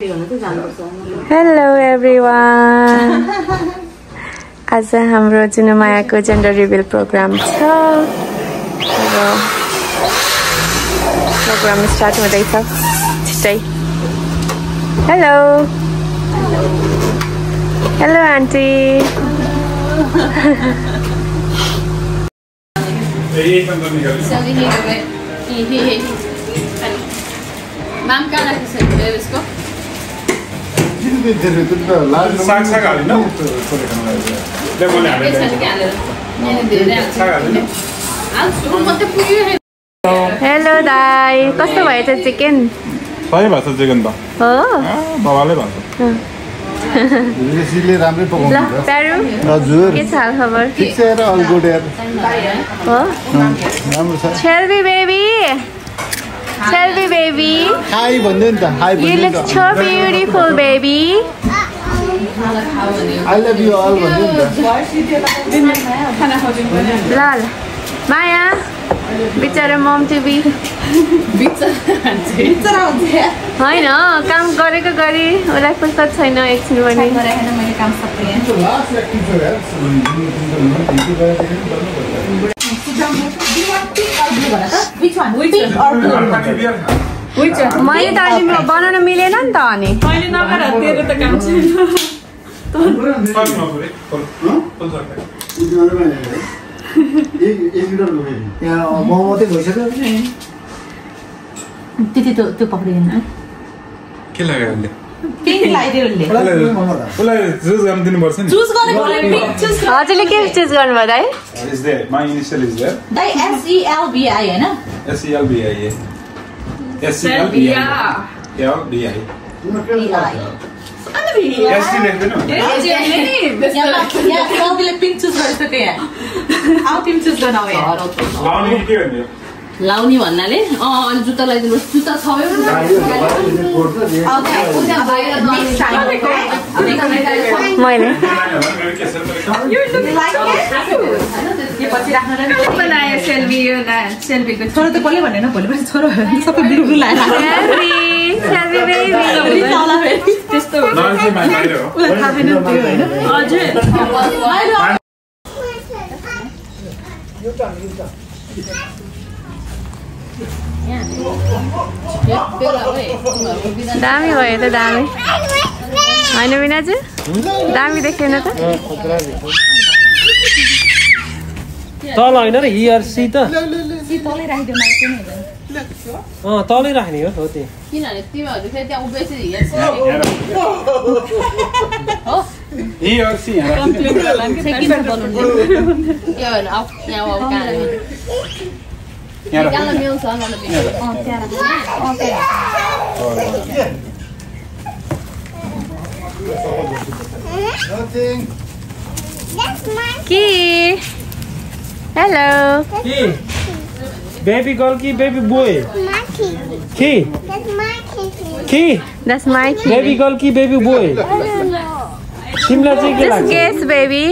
Hello everyone. आज हाम्रो जुनुमायाको gender reveal programme छ। प्रोग्राम स्टार्ट हुँदैछ छिटै। Hello hello aunty. मैम क्या लगता है इसको? हेलो दाई, कस्तो भएछ चिकन? सही भएछ चिकन त हो बाबाले भन्छ रेसिपीले राम्रै पकाउनु ल प्यारु हजुर के छ हाल खबर? ठीक छ र अल गुड यार हो राम्रो छ Shelby baby Shelby baby, hi भन्दै नि त हाई you भन्दै look so beautiful baby. I love you all भन्दै नि त ल माया बिचारा मम टु बी होइन काम गरेको गरी उसलाई फुर्सद छैन एकछिन पनि। मैले त अहिले बनाउन मिलेन नि त अनि त्यति त्यो पक्रिएन के लाग्यो अहिले पिङ्क लगाइदियो उसलाई चुज गर्न दिनुपर्छ नि चुज गरेको हजुरले के चुज गर्नुभयो दाइ? Is there my initial is there दाइ SELBI हैन SELBI SELBI पिङ्क चुज गरेको त्यहाँ आउ तिमी चुज गर्न आउ लाउनी भन्नाले अनि जुत्ता लगाइदिनु जुत्ता छ मैले छोरो त कसले भनेन भोलिपर्सि छोरो सबै ब्लु लगाएर त्यस्तो थाहा छैन त्यो होइन दामी भयो त दामी होइन बिनाजु दामी देखेन त तल होइन र हियर सी त तलै राखिदियो तलै राख्ने हो त्यो किनभने तिमीहरू फेरि त्यहाँ उभिएपछि कि हेलो कि बेबी गर्ल कि बेबी बोय कि कि That's my key. Baby girl कि बेबी बोय तिमीलाई चाहिँ के Just लाग्छ guess baby.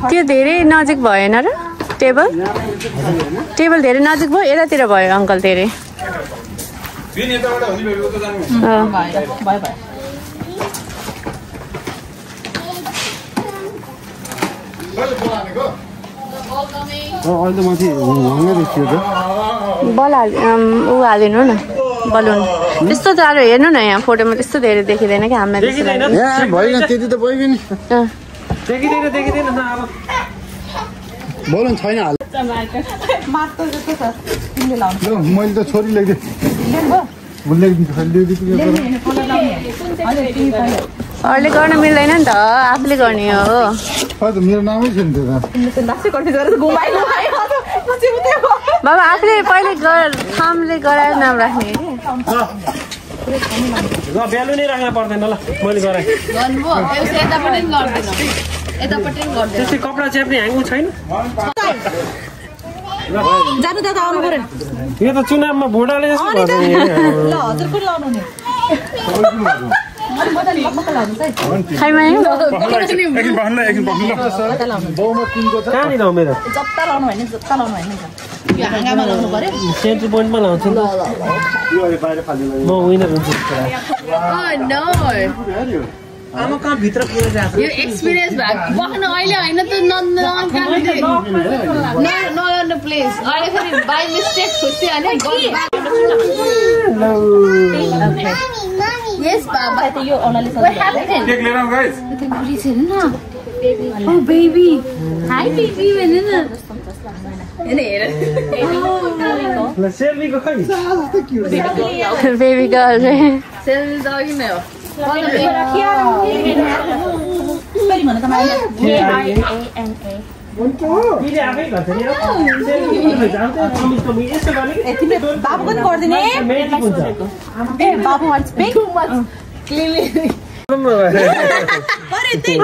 त्यो धेरै नजिक भएन र टेबल धेरै नजिक भयो यतातिर भयो अङ्कल धेरै अहिले माथि हङ्गे देखियो त बल ऊ हालिदिनु न बलुन त्यस्तो टाढो हेर्नु न यहाँ फोटोमा त्यस्तो धेरै देखिँदैन कि हामीलाई देखिँदैन भएन त्यति त भयो नि देखिँदैन न अब बोल्नु छैन हाल मैले त छोरी अरूले गर्न मिल्दैन नि त आफूले गर्ने हो मेरो नामै छैन बाबा आफूले पहिले थामले गराएर नाम राख्ने ल बेलु नै राख्न पर्दैन ल मैले गराएँ त्यस्तै कपडा च्याप्ने ह्याङ्गु छैन जानु दादा आउनु पर्यो यो त चुनावमा भोटाले जस्तो ल हजुर पनि लाउनु नि कहाँनिर हो मेरो जता लाउनु होइन जता लाउनु होइन यो हाँगामा लाउनु पर्यो सेन्ट्री पोइन्टमा लाउँछु नि म विनर हुन्छु आमा कहाँ भित्र पुरै जाछ यो एक्सपिरियन्स भएको बस्न अहिले हैन त नगर्नु प्लिज अहिले फेरि बाई मिस्टेक खुसी अनि यस बाबा त यो ओनाले केक लिएर आऊ guys Oh baby. Hi baby भन्नु न हेर सेल्फीको खै बेबी गर्ल सेल्फी त अघि नै हो फेरि भन त माइला तिमीले आफै गर्छ नि सेल्फी जान्छ कमी यस्तो गर्ने तिमीले बाबुको नि गरिदिने मेजिक हुन्छ ए बाबु वान्ट्स पिक क्लिनली अरे त्यही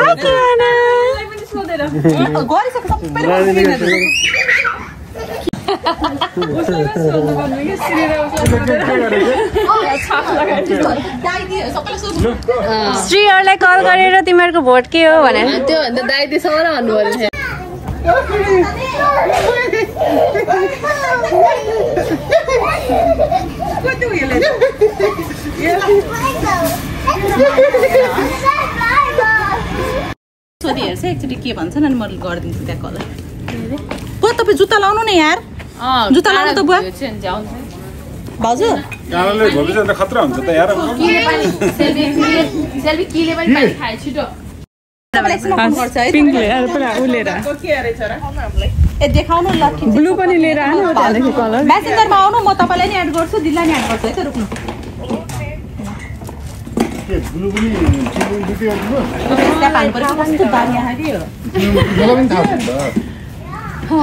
गरिसक्यो श्रीहरुलाई कल गरेर तिमीहरुको भोट के हो भनेर त्यो भन्दा दाइदिसम्म भन्नु पर्यो सोधी हेर्छ एकचोटि के भन्छन् अनि म गरिदिन्छु त्यहाँ कल बुवा तपाईँ जुत्ता लाउनु न यार जुत्ता लाउनु त बुवा भाउजू कानले भोलिसम्म त खतरा हुन्छ त यार सेल्फी किले पनि पानी खाए छिटो पिङ्क लिएर पुरा उलेर ए देखाउनु ल ब्लू पनि लिएर आउनु त्यहाँदेखि कलर म्यासेन्जरमा आउनु म तपाईँलाई नि एड गर्छु दिदीलाई नि एड गर्छु है त रोक्नु त्यहाँ पानी परेको कस्तो दामी आयो मलाई पनि थाहा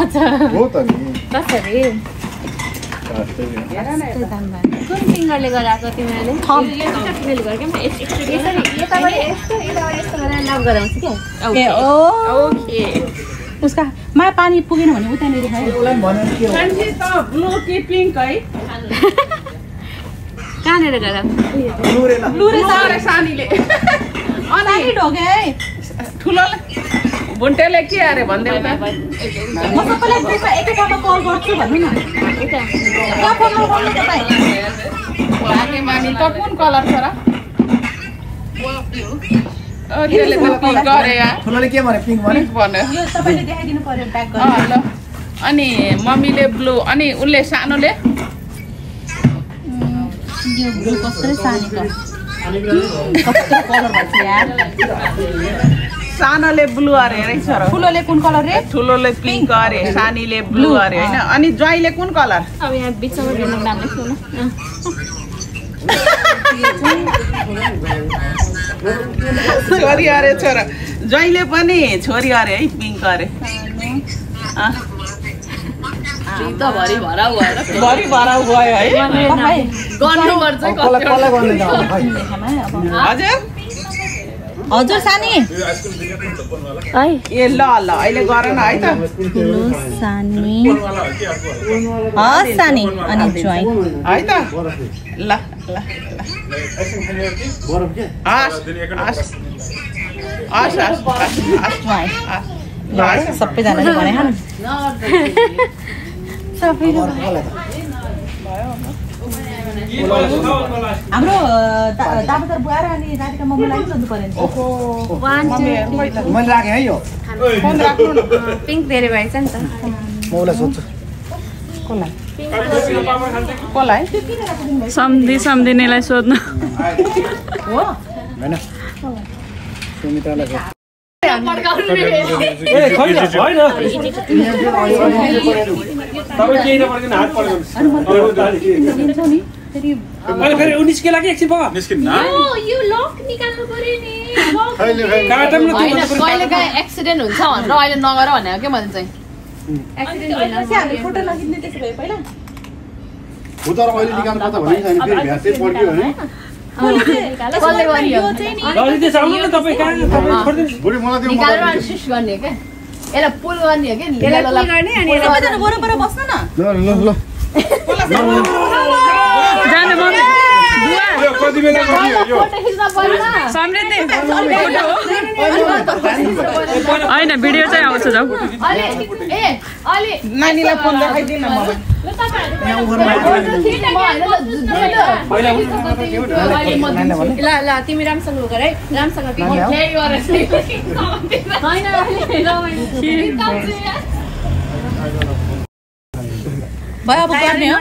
छ हो त नि कसरी कुन फिङ्गरले गराएको तिमीहरूले यस्तो गरेर लक गराउँछु क्या ए ओ ओके उसका मा पानी पुगेन भने उतानेर खायो ब्लू कि पिङ्क है कहाँनिर गराएको लुरे सारे सानीले अनाइ ढोगे है ठुलो बुन्टेले के अरे भन्दै म सबैलाई त्यसमा एकैपल्ट कल गर्छु भन्नु न कहाँ फोन गर्नु तपाईँ भागे मानी त कुन कलर छ र त्यसले त पिङ्क गरे यार ठुलोले के भने पिङ्क भने भन्यो यो तपाईँले देखाइदिनु पर्यो ब्याक ल अनि मम्मीले ब्लू अनि उसले सानोले यो ब्लू कस्तो सानीको कस्तो कलर भन्छ यार सानोले ब्लू अरे रहेछ र ठुलोले कुन कलर रे ठुलोले पिङ्क अरे सानीले ब्लू अरे होइन अनि ज्वाइँले कुन कलर अब यहाँ बिचमा भिन्न नामले सुन्नु छोरी अरे छोरा ज्वाइँले पनि छोरी अरे है पिङ्क अरे भरि भराउ भएर भरि भराउ गयो है गर्नुपर्छ हजुर हजुर सानी ए ल ल अहिले गर न है त सानी सानी अनि ज्वाइँ है त ल ल सबैजनाले भने हाम्रो दाबोदर बुहार अनि राधिका मम्मीलाई पनि सोध्नु पर्यो मैले राखेँ है यो पिङ्क धेरै भएछ नि त म उसलाई सोध्छु कसलाई सम्धिनेलाई सोध्नु होइन सुमित्रालाई सोध्छु ए खै होइन तपाईँ केही नपड्किन हात पड्किनु अनि फेरि निस्केला कि एकछिन पग निस्किन्न यो लक निकाल्नु पर्यो नि काटम न होइन कहिले काहीँ एक्सिडेन्ट हुन्छ भनेर अहिले नगर भनेको के मैले चाहिँ हामीले फोटो नखिच्ने त्यसो भए पहिला उता अहिले निकाल्नु पर्छ भने छैन फेरि भ्यासै पड्क्यो भने कसले गरियो ललिते आउनु न तपाईँ कहाँ तपाईँ छोड्दिनु बुढी मलाई त्यो निकालेर अनि सिस गर्ने क्या यसलाई पुल गर्ने हो क्या सबैजना वरपर बस्न न ल ल ल जाने यो कति बेला गर्ने हो यो समृद्धि होइन भिडियो चाहिँ आउँछ जाऊ नानीलाई फोन देखाइदिन न मलाई ल तिमी राम्रोसँग गर है राम्रोसँग भयो अब गर्ने हो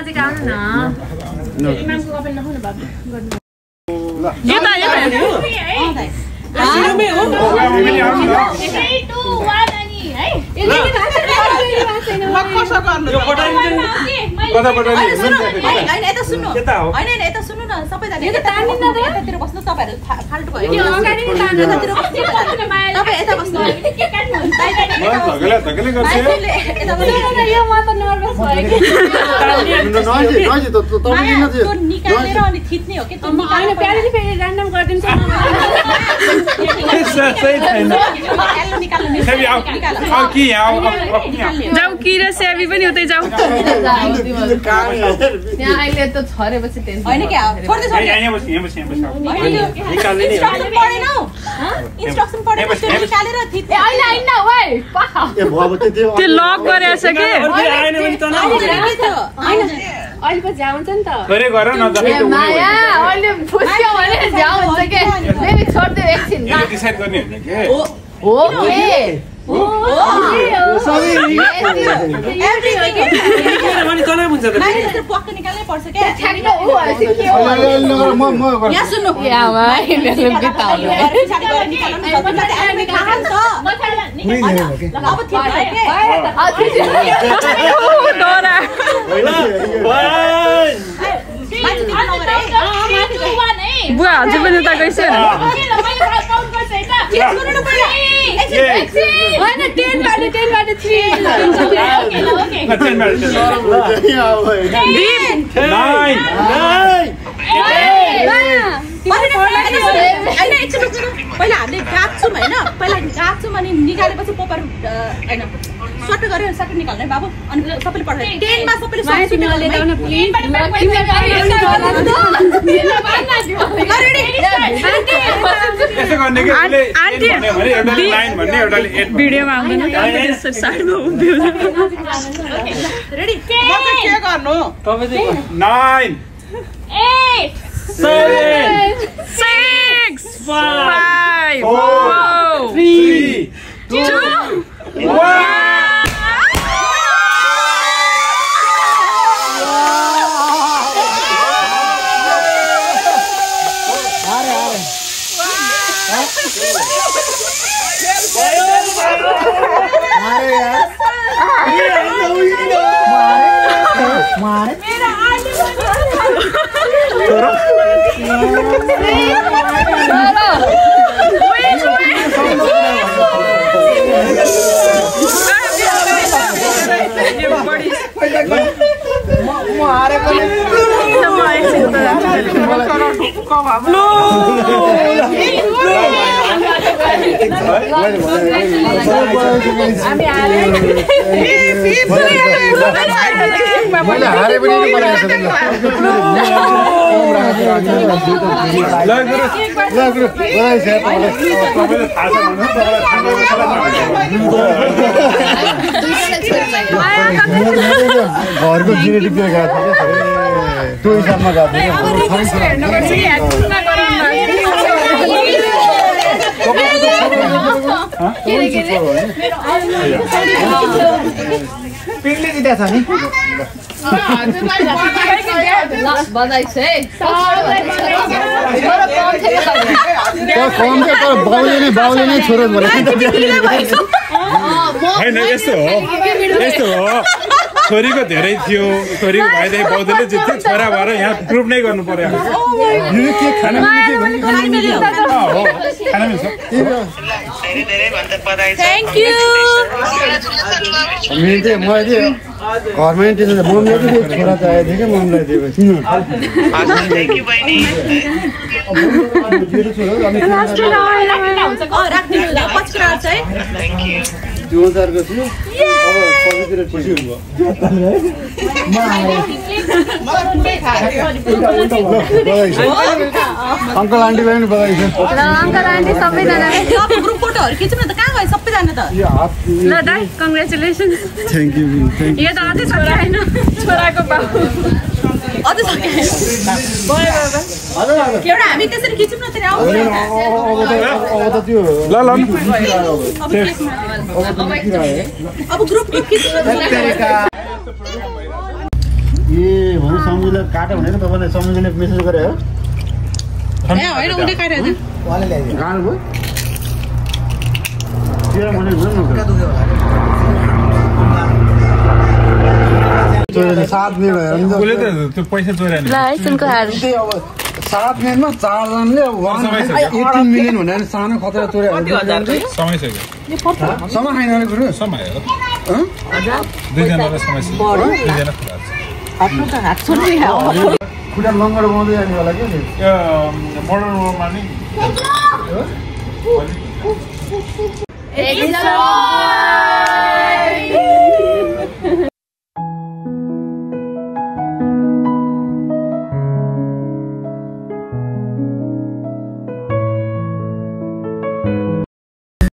निकालेर अनि थिच्ने हो कि जाऊ किरा स्याबी पनि उतै जाऊ अहिले त छरेपछि टेन्सन होइन क्या छोड्दै इन्स्ट्रक्सन पढेर निकालेर थिच्ने त्यो लक गरेछ के अहिले पो झ्याउ हुन्छ नि त थोरै गर न माया अहिले फुस्क्यो भने झ्याउ हुन्छ के बेबी छोड्दै एकछिन डिसाइड गर्ने होइन के हो के पक्क निकाल्नै पर्छ क्या बुवा हजुर पनि उता गइसक्यो पहिला हामीले गाँच्छौँ होइन पहिला गाँच्छौँ अनि निकालेपछि पोपर होइन सट्ट गरेर सट्ट निकाल्ने बाबु अनि सबैले पढ्छ 10 मा सबैले भिडियोमा आउँदैन रेडी के गर्नु 9 7 6 5 4 3 2 1 घरको जिनेटिक गएको थियो त्यो हिसाबमा गएको पिङले दिँदा छ नि बाउले नै छोरो होइन यस्तो हो छोरीको धेरै थियो छोरीको भाइदेखि बाउले जित्थ्यो छोरा भएर यहाँ प्रुभ नै गर्नु पर्यो के खाना मैले घरमै मम्मीले छोरा चाहिएको थियो क्या मम्मीलाई दिएपछि 2000 को थियो अब पछितिर खुसी हुनुभयो अङ्कल आन्टीलाई पनि बधाई छ अङ्कल आन्टी सबैजनाले ग्रुप फोटोहरु खिच्नु न त कहाँ गए सबैजना त ल दाइ कङ्ग्रेचुलेसन्स थ्याङ्क यू यो त अझै छोरा हैन छोराको बाउ अझै सके एउटा हामी त्यसरी खिच्यौँ न त्यसरी आउँछ अब त त्यो ल अब ग्रुप खिच्नु ए भने समुजले काट्यो भनेको तपाईले समुजले मेसेज गरे हो ए हैन उले काटेको उहाँले ल्याइदियो गाल भयो तेरा भने भन न 7 मिनेट भयो उसले त त्यो पैसा चोर्या नि ल है सुनको हार अब 7 मिनेटमा 4 जनले 18 मिलियन भनेर सानो खतरा चोर्या समय छैन समय छैन रे गुरु समय हो दुईजनालाई समय छ दुईजना आफ्नो त हात छोड्दै हो खुट्टा लङ्गर बनाउँदै जाने होला के यो मोडर्न वर्ल्डमा नि एक